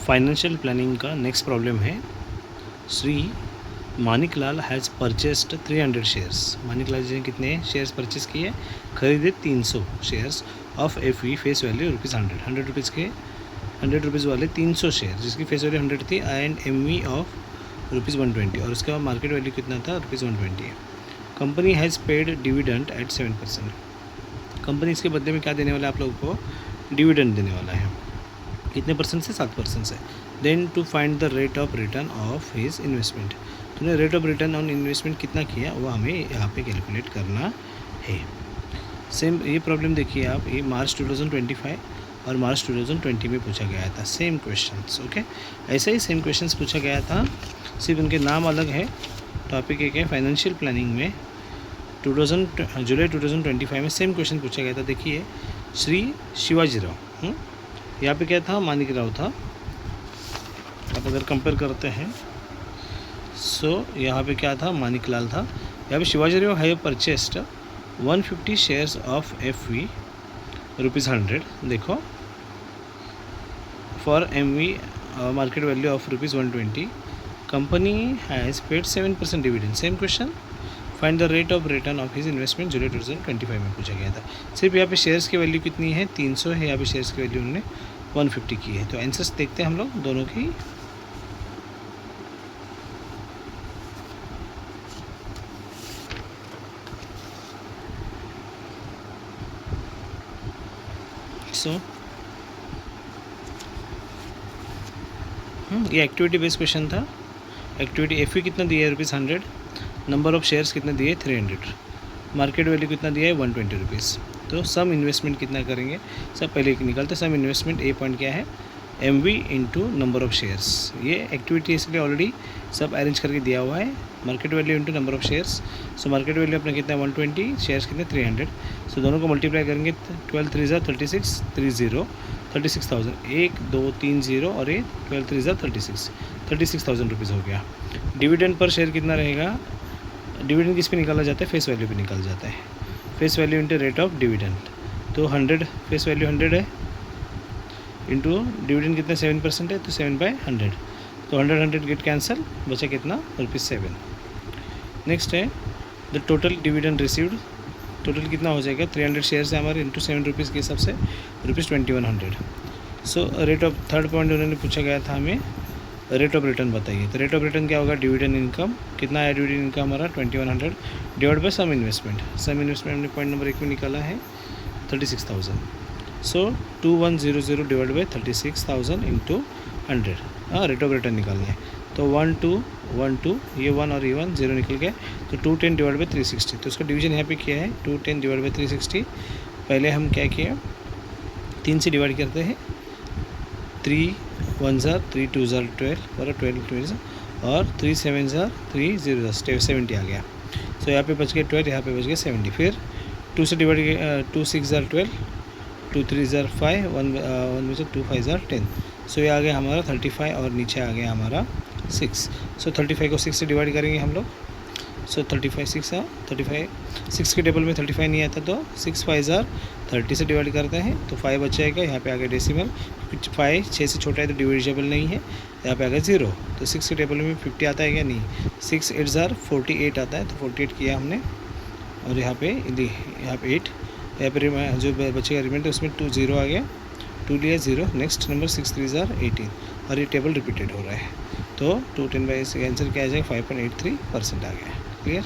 Financial planning का next problem है। Shri Maniklal has purchased 300 shares. Maniklal ji ने कितने शेयर्स परचेस किए? खरीदे 300 shares of FE face value ₹100। 100 rupees के 100 रुपीज़ वाले 300 शेयर जिसकी फेस वैल्यू 100 थी एंड MV ऑफ ₹120 और उसका मार्केट वैल्यू कितना था? ₹120। Company has paid dividend at 7%। Company इसके बदले में क्या देने वाला है आप लोगों को? डिविडेंड देने वाला है। कितने परसेंट से? 7% से। Then to find the rate of return of his investment. तूने rate of return on investment कितना किया वो हमें यहाँ पे कैलकुलेट करना है। सेम ये प्रॉब्लम देखिए आप, ये मार्च 2025 और मार्च 2020 में पूछा गया था सेम क्वेश्चंस। ओके, ऐसा ही सेम क्वेश्चंस पूछा गया था, सिर्फ उनके नाम अलग है। टॉपिक एक है फाइनेंशियल प्लानिंग में जुलाई 2025 में सेम क्वेश्चन पूछा गया था। देखिए श्री शिवाजी राव, यहाँ पे क्या था? मानिक राव था। आप अगर कंपेयर करते हैं यहाँ पे क्या था? मानिक लाल था। यहाँ पे Shivaji Rao have purchased 150 shares of FV ₹100। देखो for MV market value of ₹120। Company has paid 7% dividend. Same question, find the rate of return of his investment जुलाई 2025 में पूछा गया था। सिर्फ यहाँ पे शेयर्स की वैल्यू कितनी है? 300 है। यहाँ पे शेयर्स की वैल्यू उन्होंने 150 की है। तो आंसर्स देखते हैं हम लोग दोनों की। ये एक्टिविटी बेस्ड क्वेश्चन था। एक्टिविटी FE कितना दिया है? ₹100। नंबर ऑफ शेयर्स कितना दिए? 300। मार्केट वैल्यू कितना दिया है? 120 रुपीज़। तो सम इन्वेस्टमेंट कितना करेंगे? सब पहले निकालते। सम इन्वेस्टमेंट A पॉइंट क्या है? MV into number of shares. ये एक्टिविटी इसलिए ऑलरेडी सब अरेंज करके दिया हुआ है। Market value into number of shares. So market value अपना कितना है? 120, शेयर्स कितने? 300। सो दोनों को मल्टीप्लाई करेंगे। 12 3 36 30 36,000। 1 2 3 0 और ये 12 3 36,000 रुपीज़ हो गया। डिविडेंड पर शेयर कितना रहेगा? डिविडेंड किस पे निकाला जाता है? फेस वैल्यू पे निकाला जाता है। Face value into rate of dividend. तो 100 फेस वैल्यू 100 है इंटू डिविडेंड कितना? 7% है, तो 7/100। तो 100 गेट कैंसल, बचा कितना? ₹7। नेक्स्ट है the total dividend received. Total कितना हो जाएगा? 300 शेयर्स है हमारे इंटू 7 रुपीज़ के हिसाब से ₹2100। So rate of third point उन्होंने पूछा गया था हमें, रेट ऑफ रिटर्न बताइए। तो रेट ऑफ रिटर्न क्या होगा? डिविडेंड इनकम कितना है? डिविडेंड इनकम हमारा 2100 divide by sum investment. Sum investment हमने पॉइंट नंबर 1 में निकाला है 36,000। So 2100 divide by 36,000 into 100। हाँ, रेट ऑफ रिटर्न निकालना है। तो 1 2 1 2 ये 1 और ये 1 0 निकल गया। तो 210 डिवाइड बाई 360। तो उसका डिवीजन यहाँ पे किया है 210 डिवाइड बाई 360। पहले हम क्या किए? 3 से डिवाइड करते हैं। 3 1 3 2 12 और 12 2 और 3 7 3 0 70 आ गया। सो यहाँ पे बच गया 12, यहाँ पे बच गया 70। फिर 2 से डिवाइड किया, 2 6 12, 2 3 5, 1 2 5 10। सो ये आ गया हमारा 35 और नीचे आ गया हमारा 6। सो 35 को 6 से डिवाइड करेंगे हम लोग। सो 35 6 6 के टेबल में 35 नहीं आता, तो 6 5 30 से डिवाइड करते हैं तो 5 बच जाएगा। यहाँ पे आ गया डेसिमल, 5 6 से छोटा है तो डिविजिबल नहीं है। यहाँ पे आ गया 0। तो 6 के टेबल में 50 आता है क्या? नहीं। 6 8 48 आता है, तो 48 किया हमने। और यहाँ पे 8, यहाँ पे जो बचेगा रिमाइंडर उसमें 2 0 आ गया, 2 लिया 0। नेक्स्ट नंबर 6 3 18 और ये टेबल रिपीटेड हो रहा है। तो 210/6 आंसर क्या आ जाएगा? 5.83% आ गया। क्लियर?